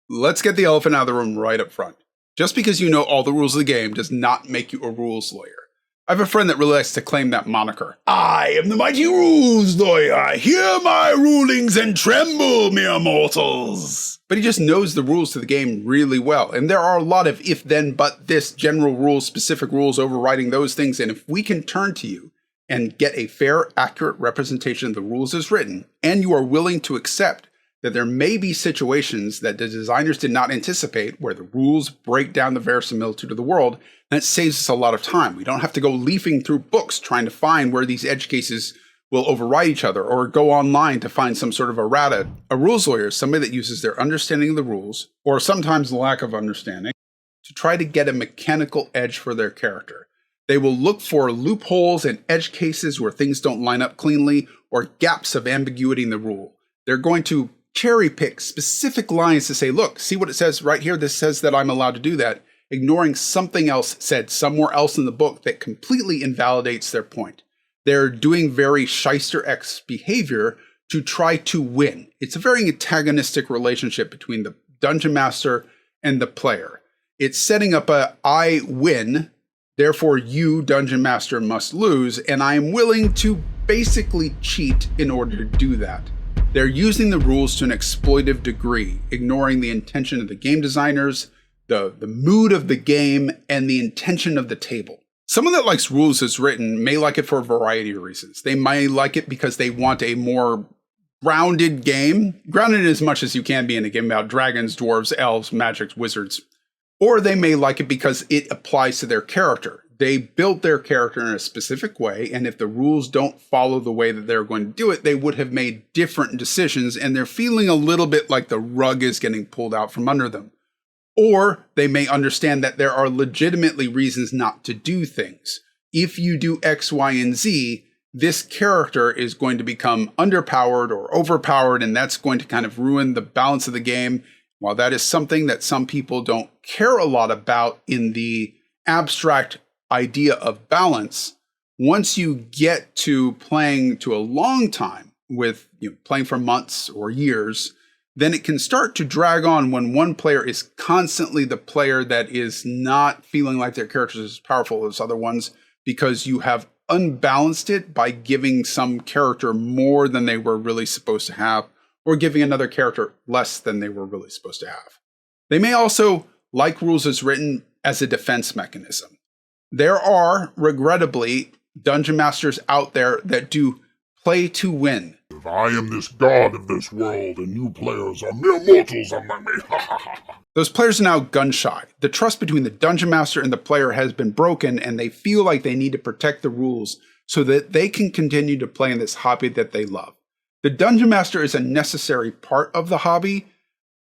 Let's get the elephant out of the room right up front. Just because you know all the rules of the game does not make you a rules lawyer. I have a friend that really likes to claim that moniker. I am the mighty rules lawyer. Hear my rulings and tremble, mere mortals. But he just knows the rules to the game really well. And there are a lot of if, then, but this, general rules, specific rules overriding those things. And if we can turn to you and get a fair, accurate representation of the rules as written, and you are willing to accept that there may be situations that the designers did not anticipate where the rules break down the verisimilitude of the world, and it saves us a lot of time. We don't have to go leafing through books trying to find where these edge cases will override each other, or go online to find some sort of errata. A rules lawyer is somebody that uses their understanding of the rules, or sometimes lack of understanding, to try to get a mechanical edge for their character. They will look for loopholes and edge cases where things don't line up cleanly, or gaps of ambiguity in the rule. They're going to cherry pick specific lines to say, look, see what it says right here? This says that I'm allowed to do that, ignoring something else said somewhere else in the book that completely invalidates their point. They're doing very shyster-esque behavior to try to win. It's a very antagonistic relationship between the dungeon master and the player. It's setting up a I win, therefore you, dungeon master, must lose, and I am willing to basically cheat in order to do that. They're using the rules to an exploitive degree, ignoring the intention of the game designers, the mood of the game, and the intention of the table. Someone that likes rules as written may like it for a variety of reasons. They might like it because they want a more grounded game, grounded as much as you can be in a game about dragons, dwarves, elves, magics, wizards. Or they may like it because it applies to their character. They built their character in a specific way, and if the rules don't follow the way that they're going to do it, they would have made different decisions, and they're feeling a little bit like the rug is getting pulled out from under them. Or they may understand that there are legitimately reasons not to do things. If you do X, Y, and Z, this character is going to become underpowered or overpowered, and that's going to kind of ruin the balance of the game. While that is something that some people don't care a lot about in the abstract idea of balance, once you get to playing to a long time with playing for months or years, then it can start to drag on when one player is constantly the player that is not feeling like their character is as powerful as other ones, because you have unbalanced it by giving some character more than they were really supposed to have, or giving another character less than they were really supposed to have. They may also like rules as written as a defense mechanism. There are, regrettably, dungeon masters out there that do play to win. If I am this god of this world and you players are mere mortals among me, Those players are now gun shy. The trust between the dungeon master and the player has been broken, and they feel like they need to protect the rules so that they can continue to play in this hobby that they love. The dungeon master is a necessary part of the hobby,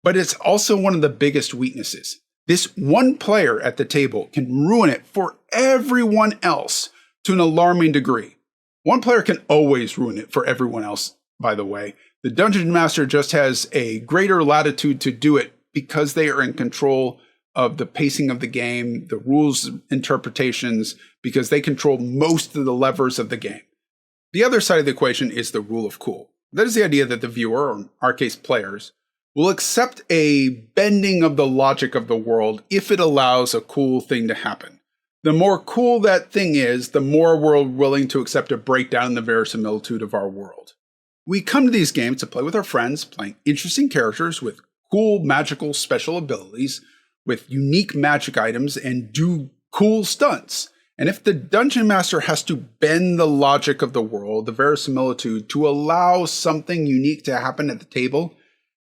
but it's also one of the biggest weaknesses. This one player at the table can ruin it for everyone else to an alarming degree. One player can always ruin it for everyone else, by the way. The dungeon master just has a greater latitude to do it because they are in control of the pacing of the game, the rules interpretations, because they control most of the levers of the game. The other side of the equation is the rule of cool. That is the idea that the viewer, or in our case players, will accept a bending of the logic of the world if it allows a cool thing to happen. The more cool that thing is, the more we're willing to accept a breakdown in the verisimilitude of our world. We come to these games to play with our friends, playing interesting characters with cool magical special abilities, with unique magic items, and do cool stunts. And if the dungeon master has to bend the logic of the world, the verisimilitude, to allow something unique to happen at the table,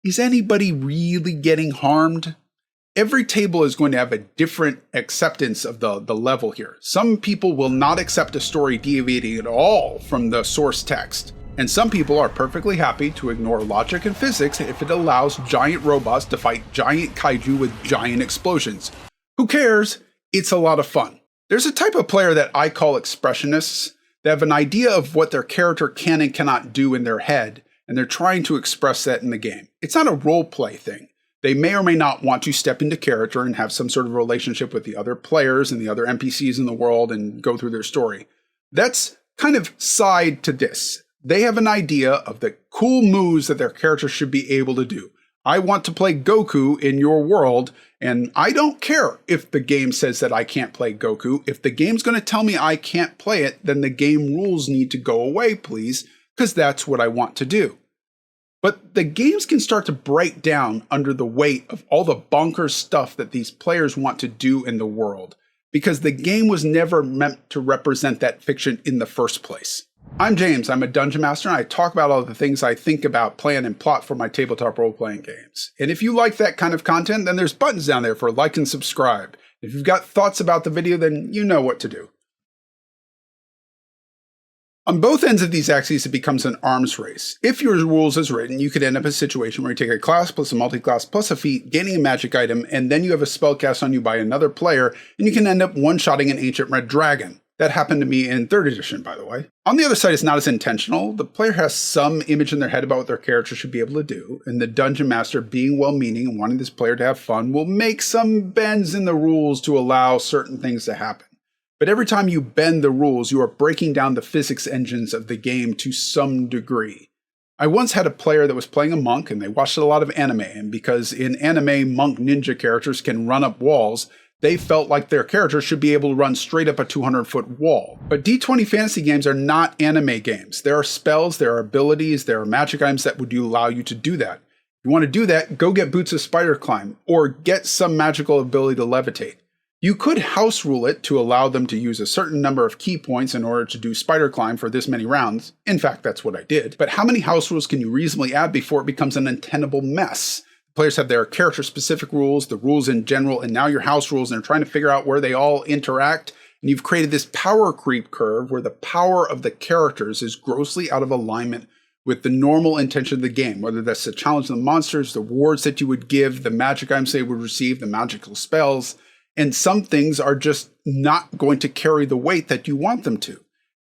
is anybody really getting harmed? Every table is going to have a different acceptance of the level here. Some people will not accept a story deviating at all from the source text. And some people are perfectly happy to ignore logic and physics if it allows giant robots to fight giant kaiju with giant explosions. Who cares? It's a lot of fun. There's a type of player that I call expressionists. They have an idea of what their character can and cannot do in their head, and they're trying to express that in the game. It's not a role play thing. They may or may not want to step into character and have some sort of relationship with the other players and the other NPCs in the world and go through their story. That's kind of side to this. They have an idea of the cool moves that their character should be able to do. I want to play Goku in your world, and I don't care if the game says that I can't play Goku. If the game's going to tell me I can't play it, then the game rules need to go away, please, because that's what I want to do. But the games can start to break down under the weight of all the bonkers stuff that these players want to do in the world, because the game was never meant to represent that fiction in the first place. I'm James, I'm a Dungeon Master, and I talk about all the things I think about, plan, and plot for my tabletop role-playing games. And if you like that kind of content, then there's buttons down there for like and subscribe. If you've got thoughts about the video, then you know what to do. On both ends of these axes, it becomes an arms race. If your rules is written, you could end up in a situation where you take a class plus a multi-class plus a feat, gaining a magic item, and then you have a spell cast on you by another player, and you can end up one-shotting an ancient red dragon. That happened to me in 3rd edition, by the way. On the other side, it's not as intentional. The player has some image in their head about what their character should be able to do, and the Dungeon Master, being well-meaning and wanting this player to have fun, will make some bends in the rules to allow certain things to happen. But every time you bend the rules, you are breaking down the physics engines of the game to some degree. I once had a player that was playing a monk, and they watched a lot of anime, and because in anime, monk ninja characters can run up walls, they felt like their character should be able to run straight up a 200-foot wall. But D20 fantasy games are not anime games. There are spells, there are abilities, there are magic items that would allow you to do that. If you want to do that, go get Boots of Spider Climb, or get some magical ability to levitate. You could house rule it to allow them to use a certain number of key points in order to do Spider Climb for this many rounds. In fact, that's what I did. But how many house rules can you reasonably add before it becomes an untenable mess? Players have their character-specific rules, the rules in general, and now your house rules, and they're trying to figure out where they all interact. And you've created this power creep curve where the power of the characters is grossly out of alignment with the normal intention of the game, whether that's the challenge of the monsters, the rewards that you would give, the magic items they would receive, the magical spells. And some things are just not going to carry the weight that you want them to.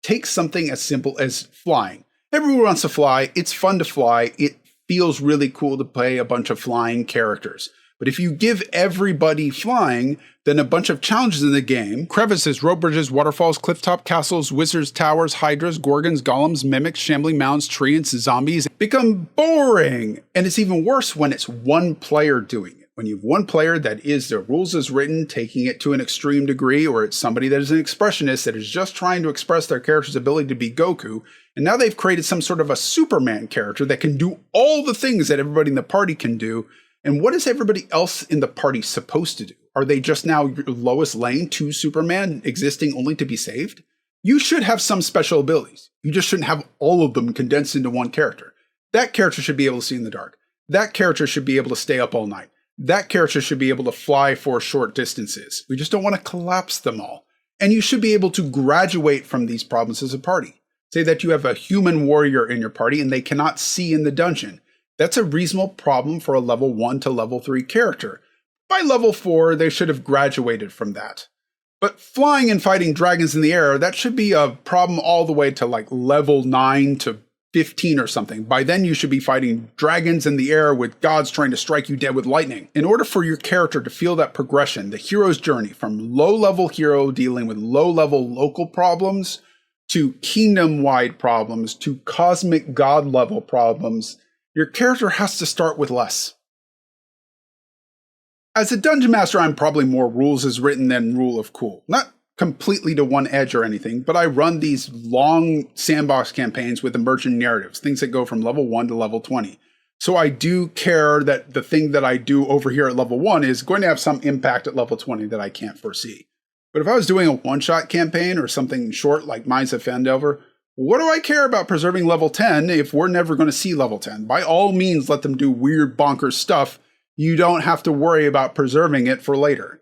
Take something as simple as flying. Everyone wants to fly. It's fun to fly. It feels really cool to play a bunch of flying characters. But if you give everybody flying, then a bunch of challenges in the game, crevices, rope bridges, waterfalls, clifftop castles, wizards, towers, hydras, gorgons, golems, mimics, shambling mounds, treants, zombies, become boring. And it's even worse when it's one player doing it. When you have one player that is the rules as written, taking it to an extreme degree, or it's somebody that is an expressionist that is just trying to express their character's ability to be Goku, and now they've created some sort of a Superman character that can do all the things that everybody in the party can do. And what is everybody else in the party supposed to do? Are they just now your Lois Lane to Superman, existing only to be saved? You should have some special abilities. You just shouldn't have all of them condensed into one character. That character should be able to see in the dark. That character should be able to stay up all night. That character should be able to fly for short distances. We just don't want to collapse them all. And you should be able to graduate from these problems as a party. Say that you have a human warrior in your party and they cannot see in the dungeon. That's a reasonable problem for a level 1 to level 3 character. By level 4, they should have graduated from that. But flying and fighting dragons in the air, that should be a problem all the way to like level 9 to 15 or something. By then you should be fighting dragons in the air with gods trying to strike you dead with lightning. In order for your character to feel that progression, the hero's journey from low-level hero dealing with low-level local problems to kingdom-wide problems to cosmic god-level problems, your character has to start with less. As a Dungeon Master, I'm probably more rules as written than rule of cool. Not completely to one edge or anything, but I run these long sandbox campaigns with emergent narratives, things that go from level 1 to level 20. So I do care that the thing that I do over here at level 1 is going to have some impact at level 20 that I can't foresee. But if I was doing a one-shot campaign or something short like Mines of Fendelver, what do I care about preserving level 10 if we're never going to see level 10? By all means, let them do weird bonkers stuff. You don't have to worry about preserving it for later.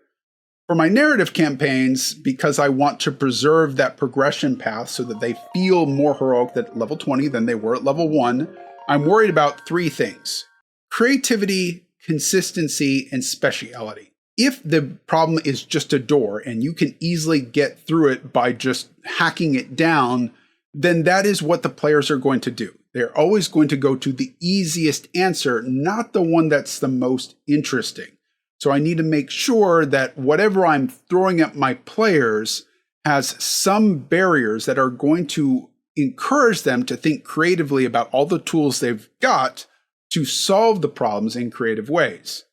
For my narrative campaigns, because I want to preserve that progression path so that they feel more heroic at level 20 than they were at level 1, I'm worried about 3 things: creativity, consistency, and speciality. If the problem is just a door and you can easily get through it by just hacking it down, then that is what the players are going to do. They're always going to go to the easiest answer, not the one that's the most interesting. So I need to make sure that whatever I'm throwing at my players has some barriers that are going to encourage them to think creatively about all the tools they've got to solve the problems in creative ways.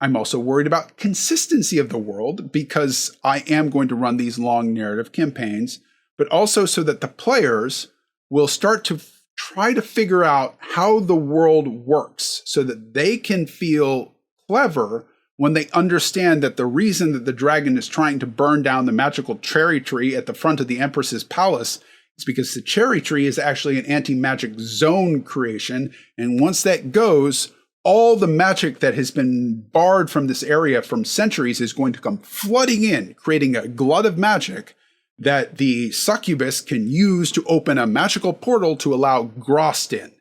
I'm also worried about consistency of the world because I am going to run these long narrative campaigns, but also so that the players will start to try to figure out how the world works so that they can feel clever when they understand that the reason that the dragon is trying to burn down the magical cherry tree at the front of the Empress's palace is because the cherry tree is actually an anti-magic zone creation. And once that goes, all the magic that has been barred from this area from centuries is going to come flooding in, creating a glut of magic that the succubus can use to open a magical portal to allow Grost in.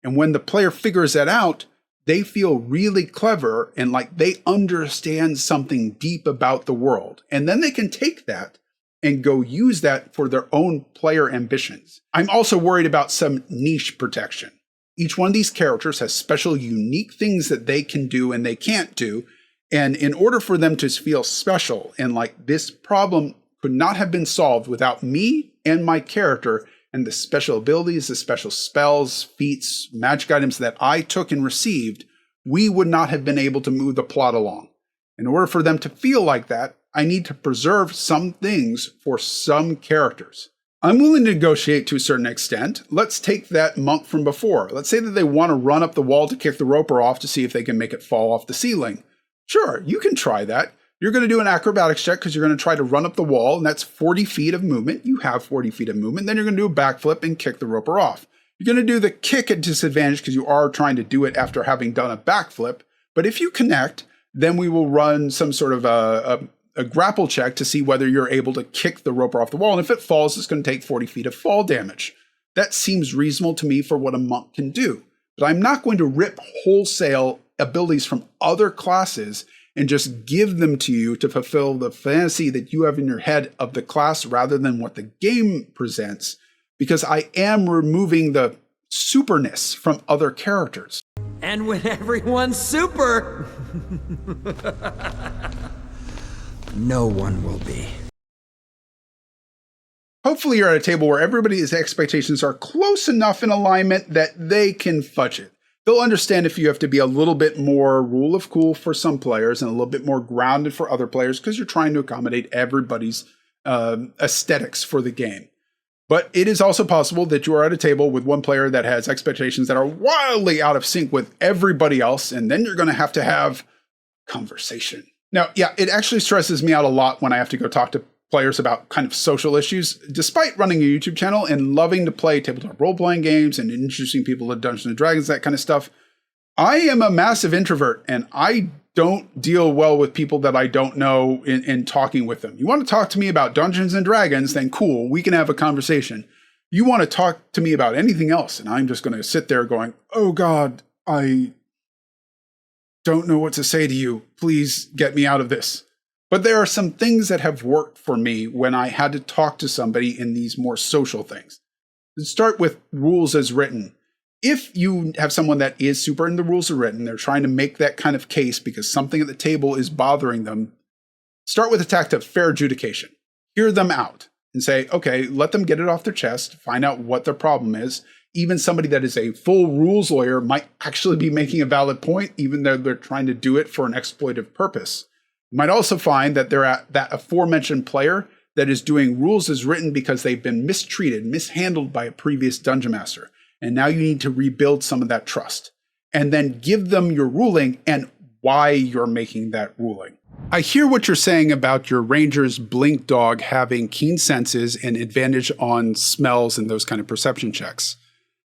And when the player figures that out, they feel really clever and like they understand something deep about the world. And then they can take that and go use that for their own player ambitions. I'm also worried about some niche protection. Each one of these characters has special, unique things that they can do and they can't do. And in order for them to feel special and like this problem could not have been solved without me and my character and the special abilities, the special spells, feats, magic items that I took and received, we would not have been able to move the plot along. In order for them to feel like that, I need to preserve some things for some characters. I'm willing to negotiate to a certain extent. Let's take that monk from before. Let's say that they want to run up the wall to kick the roper off to see if they can make it fall off the ceiling. Sure, you can try that. You're going to do an acrobatics check because you're going to try to run up the wall, and that's 40 feet of movement. You have 40 feet of movement. Then you're going to do a backflip and kick the roper off. You're going to do the kick at disadvantage because you are trying to do it after having done a backflip. But if you connect, then we will run some sort of a grapple check to see whether you're able to kick the roper off the wall. And if it falls, it's going to take 40 feet of fall damage. That seems reasonable to me for what a monk can do. But I'm not going to rip wholesale abilities from other classes and just give them to you to fulfill the fantasy that you have in your head of the class rather than what the game presents, because I am removing the superness from other characters. And when everyone's super, no one will be. Hopefully you're at a table where everybody's expectations are close enough in alignment that they can fudge it. They'll understand if you have to be a little bit more rule of cool for some players and a little bit more grounded for other players because you're trying to accommodate everybody's aesthetics for the game. But it is also possible that you are at a table with one player that has expectations that are wildly out of sync with everybody else, and then you're going to have conversation. Now, yeah, it actually stresses me out a lot when I have to go talk to players about kind of social issues. Despite running a YouTube channel and loving to play tabletop role-playing games and introducing people to Dungeons and Dragons, that kind of stuff, I am a massive introvert and I don't deal well with people that I don't know in talking with them. You want to talk to me about Dungeons and Dragons, then cool, we can have a conversation. You want to talk to me about anything else, and I'm just going to sit there going, oh God, I don't know what to say to you. Please get me out of this. But there are some things that have worked for me when I had to talk to somebody in these more social things. Let's start with rules as written. If you have someone that is super in the rules as written, they're trying to make that kind of case because something at the table is bothering them, start with a tact of fair adjudication. Hear them out and say, okay, let them get it off their chest, find out what their problem is. Even somebody that is a full rules lawyer might actually be making a valid point, even though they're trying to do it for an exploitive purpose. You might also find that they're at that aforementioned player that is doing rules as written because they've been mistreated, mishandled by a previous dungeon master. And now you need to rebuild some of that trust. And then give them your ruling and why you're making that ruling. I hear what you're saying about your ranger's blink dog having keen senses and advantage on smells and those kind of perception checks.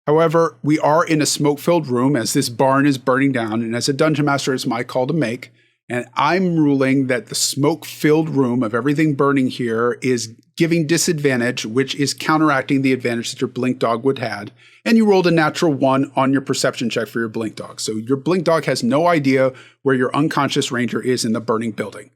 However, we are in a smoke-filled room as this barn is burning down, and as a dungeon master, it's my call to make. And I'm ruling that the smoke-filled room of everything burning here is giving disadvantage, which is counteracting the advantage that your blink dog would have. And you rolled a natural 1 on your perception check for your blink dog. So your blink dog has no idea where your unconscious ranger is in the burning building.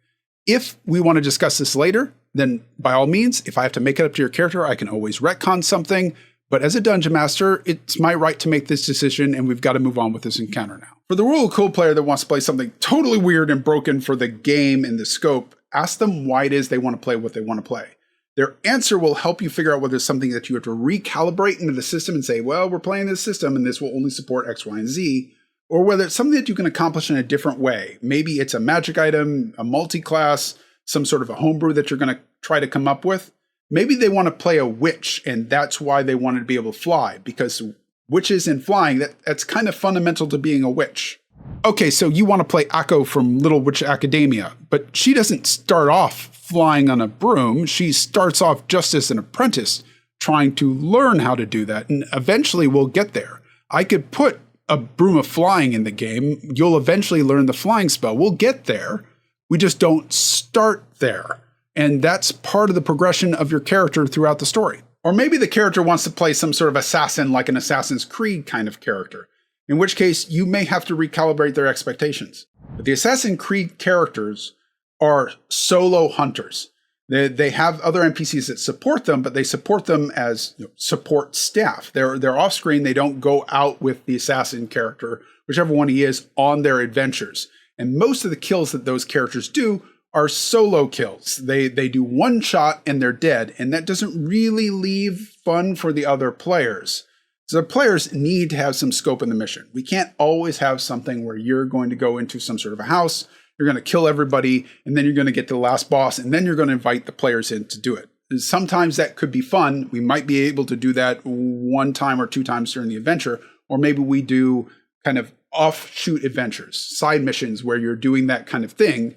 If we want to discuss this later, then by all means, if I have to make it up to your character, I can always retcon something. But as a dungeon master, it's my right to make this decision, and we've got to move on with this encounter now. For the rule of cool player that wants to play something totally weird and broken for the game and the scope, ask them why it is they want to play what they want to play. Their answer will help you figure out whether it's something that you have to recalibrate into the system and say, well, we're playing this system and this will only support X, Y, and Z. or whether it's something that you can accomplish in a different way. Maybe it's a magic item, a multi-class, some sort of a homebrew that you're going to try to come up with. Maybe they want to play a witch, and that's why they wanted to be able to fly, because witches and flying, that's kind of fundamental to being a witch. Okay, so you want to play Akko from Little Witch Academia, but she doesn't start off flying on a broom. She starts off just as an apprentice, trying to learn how to do that, and eventually we'll get there. I could put a broom of flying in the game. You'll eventually learn the flying spell. We'll get there. We just don't start there. And that's part of the progression of your character throughout the story. Or maybe the character wants to play some sort of assassin, like an Assassin's Creed kind of character, in which case you may have to recalibrate their expectations. But the Assassin's Creed characters are solo hunters. They have other NPCs that support them, but they support them as support staff. They're off screen. They don't go out with the assassin character, whichever one he is, on their adventures. And most of the kills that those characters do are solo kills. They do one shot and they're dead, and that doesn't really leave fun for the other players. So the players need to have some scope in the mission. We can't always have something where you're going to go into some sort of a house, you're going to kill everybody, and then you're going to get to the last boss, and then you're going to invite the players in to do it. Sometimes that could be fun. We might be able to do that one time or two times during the adventure, or maybe we do kind of offshoot adventures, side missions where you're doing that kind of thing.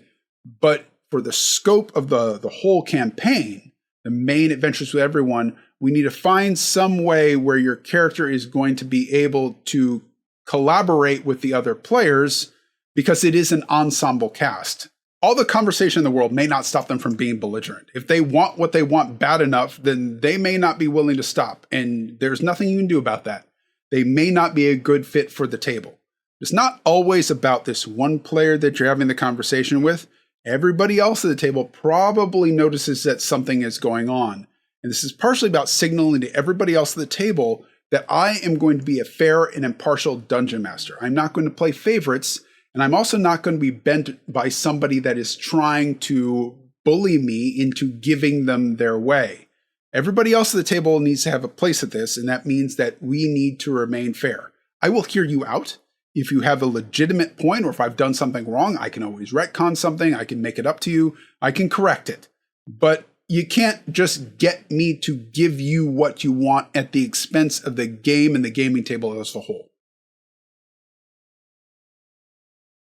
But for the scope of the whole campaign, the main adventures with everyone, we need to find some way where your character is going to be able to collaborate with the other players, because it is an ensemble cast. All the conversation in the world may not stop them from being belligerent. If they want what they want bad enough, then they may not be willing to stop. And there's nothing you can do about that. They may not be a good fit for the table. It's not always about this one player that you're having the conversation with. Everybody else at the table probably notices that something is going on. And this is partially about signaling to everybody else at the table that I am going to be a fair and impartial dungeon master. I'm not going to play favorites. And I'm also not going to be bent by somebody that is trying to bully me into giving them their way. Everybody else at the table needs to have a place at this, and that means that we need to remain fair. I will hear you out. If you have a legitimate point, or if I've done something wrong, I can always retcon something. I can make it up to you. I can correct it. But you can't just get me to give you what you want at the expense of the game and the gaming table as a whole.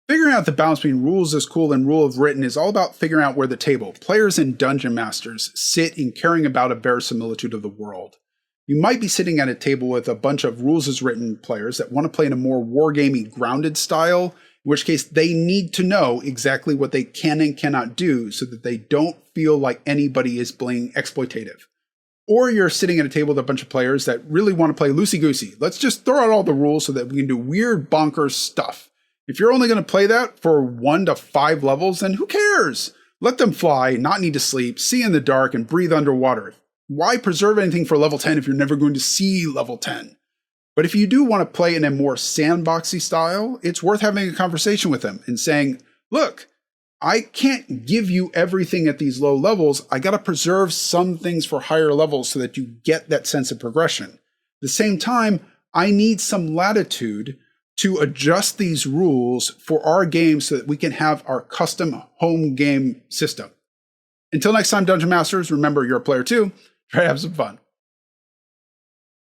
Figuring out the balance between rules is cool and rule of written is all about figuring out where the table, players and dungeon masters, sit in caring about a verisimilitude of the world. You might be sitting at a table with a bunch of rules as written players that want to play in a more wargamey grounded style, in which case they need to know exactly what they can and cannot do so that they don't feel like anybody is playing exploitative. Or you're sitting at a table with a bunch of players that really want to play loosey-goosey. Let's just throw out all the rules so that we can do weird bonkers stuff. If you're only going to play that for 1 to 5 levels, then who cares? Let them fly, not need to sleep, see in the dark, and breathe underwater. Why preserve anything for level 10 if you're never going to see level 10? But if you do want to play in a more sandboxy style, it's worth having a conversation with them and saying, look, I can't give you everything at these low levels. I got to preserve some things for higher levels so that you get that sense of progression. At the same time, I need some latitude to adjust these rules for our game so that we can have our custom home game system. Until next time, Dungeon Masters, remember you're a player too. Try to have some fun.